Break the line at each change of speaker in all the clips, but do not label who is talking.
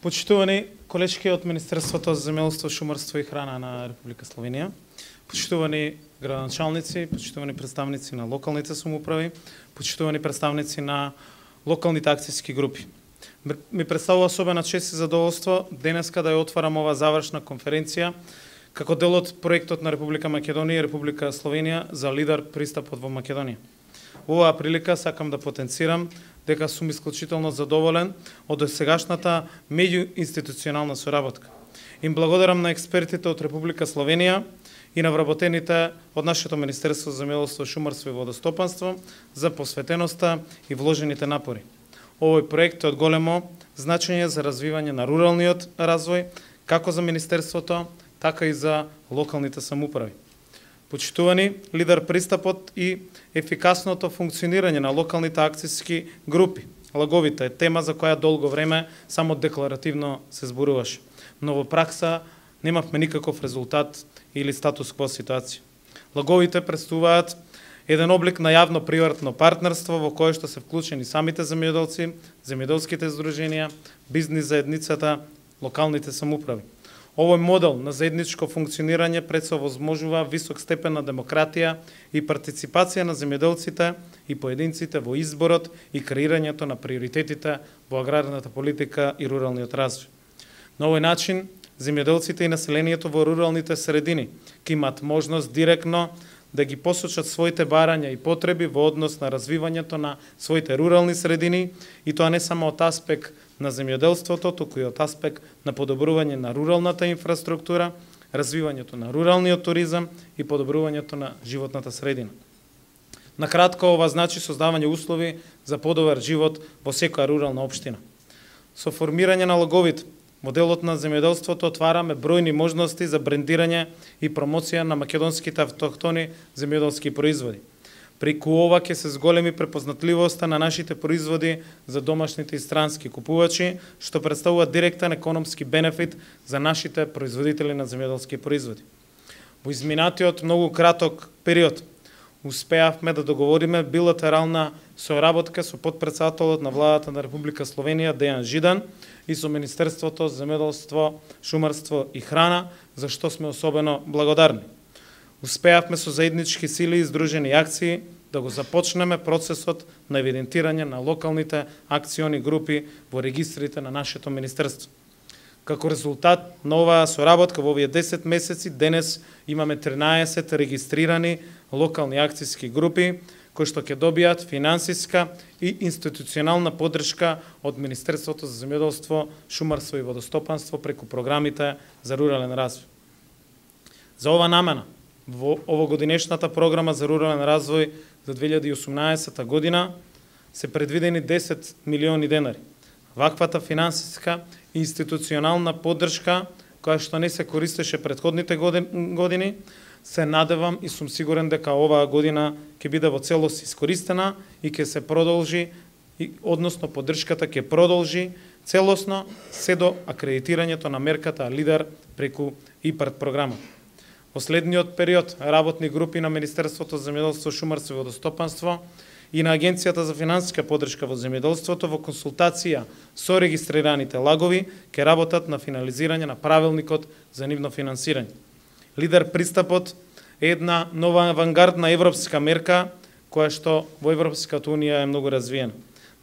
Почитувани колешки од Министерството за земјоделство, шумарство и храна на Република Словенија, почитувани градоначалници, почитувани представници на локалните самоуправи, почитувани представници на локалните акцијски групи. Ми представува особена чест и задоволство денеска да ја отварам ова завршна конференција како дел од проектот на Република Македонија и Република Словенија за лидар пристапот во Македонија. Во оваа прилика сакам да потенцирам дека сум исклучително задоволен од досегашната меѓуинституционална соработка. Им благодарам на експертите од Република Словенија и на вработените од нашето Министерство за земјоделство, шумарство и водостопанство за посветеноста и вложените напори. Овој проект е од големо значење за развивање на руралниот развој, како за Министерството, така и за локалните самоуправи. Почитувани, лидар пристапот и ефикасното функционирање на локалните акцијски групи. Лаговите е тема за која долго време само декларативно се зборуваше. Но во пракса немавме никаков резултат или статус-кво ситуација. Лаговите представуваат еден облик на јавно-приватно партнерство во кое што се вклучени самите земјоделци, земјоделските здруженија, бизнис заедницата, локалните самоуправи. Овој модел на заедничко функционирање пред се овозможува висок степен на демократија и партиципација на земјоделците и поединците во изборот и креирањето на приоритетите во аграрната политика и руралниот развој. На овој начин, земјоделците и населението во руралните средини ќе имаат можност директно да ги посочат своите барања и потреби во однос на развивањето на своите рурални средини, и тоа не само од аспект на земјоделството, туку и од аспект на подобрување на руралната инфраструктура, развивањето на руралниот туризам и подобрувањето на животната средина. На кратко, ова значи создавање услови за подобар живот во секоја рурална општина. Со формирање на лаговите, моделот на земјоделството отвараме бројни можности за брендирање и промоција на македонските автохтони земјоделски производи. Преку ова ќе се зголеми препознатливоста на нашите производи за домашните и странски купувачи, што представува директен економски бенефит за нашите производители на земјоделски производи. Во изминатиот многу краток период успеавме да договориме билатерална соработка со подпредседателот на владата на Република Словенија Дејан Жидан и со Министерството за земјоделство, шумарство и храна, за што сме особено благодарни. Успеавме со заеднички сили и здружени акции да го започнеме процесот на евидентирање на локалните акциони групи во регистрите на нашето министерство. Како резултат на оваа соработка во овие 10 месеци, денес имаме 13 регистрирани локални акцијски групи, кои што ќе добијат финансиска и институционална поддршка од Министерството за земјоделство, шумарство и водостопанство преку програмите за рурален развој. За ова намена, во овогодинешната програма за рурален развој за 2018 година се предвидени 10 милиони денари. Ваквата финансиска и институционална поддршка, која што не се користеше претходните години, се надевам и сум сигурен дека оваа година ќе биде во целост искористена и ќе се продолжи, односно поддршката ќе продолжи целосно се до акредитирањето на мерката Лидер преку ИПАРД програма. Во следниот период работни групи на Министерството за земјоделство, шумарство и водостопанство и на Агенцијата за финансиска поддршка во земјоделството во консултација со регистрираните лагови ќе работат на финализирање на правилникот за нивно финансирање. Лидер пристапот е една нова авангардна европска мерка која што во Европската унија е многу развиена.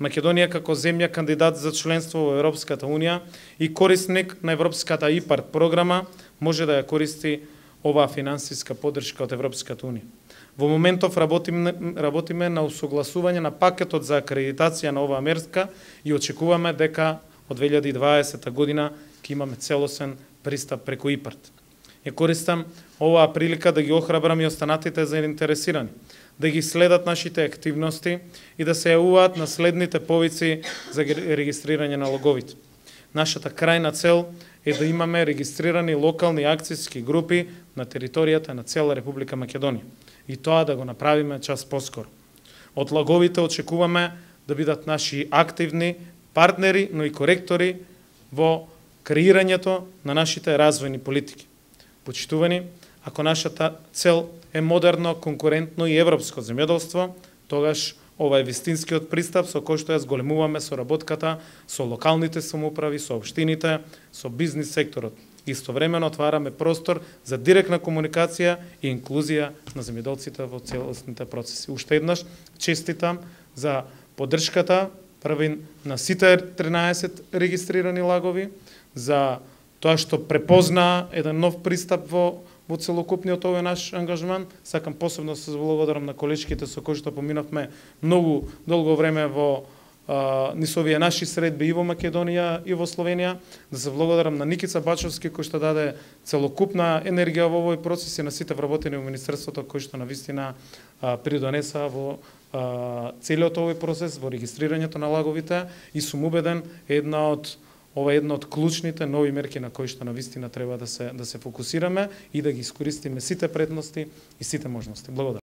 Македонија како земја кандидат за членство во Европската унија и корисник на Европската ИПАРД програма може да ја користи оваа финансиска поддршка од Европската унија. Во моментов работиме на усогласување на пакетот за акредитација на оваа мерка и очекуваме дека од 2020 година ќе имаме целосен пристап преку ИПАРД. Ја користам оваа прилика да ги охрабрам и останатите заинтересирани, да ги следат нашите активности и да се јавуваат на следните повици за регистрирање на лаговите. Нашата крајна цел е да имаме регистрирани локални акцијски групи на територијата на цела Република Македонија. И тоа да го направиме час поскоро. Од лаговите очекуваме да бидат наши активни партнери, но и коректори во креирањето на нашите развојни политики. Почитувани, ако нашата цел е модерно, конкурентно и европско земјоделство, тогаш ова е вистинскиот пристап со кој што ја зголемуваме соработката со локалните самоуправи, со општините, со бизнис секторот. Истовремено отвараме простор за директна комуникација и инклузија на земјоделците во целосните процеси. Уште еднаш честитам за поддршката првин на сите 13 регистрирани лагови, за тоа што препозна еден нов пристап во целокупниот овој наш ангажман. Сакам посебно се благодарам на колешките со кои што поминавме многу долго време во низ овие наши средби и во Македонија и во Словенија. Да се благодарам на Никица Бачовски кој што даде целокупна енергија во овој процес и на сите вработени во Министерството кои што навистина придонеса во целиот овој процес, во регистрирањето на лаговите, и сум убеден ова е една од клучните нови мерки на кои што навистина треба да се фокусираме и да ги искористиме сите предности и сите можности. Благодарам.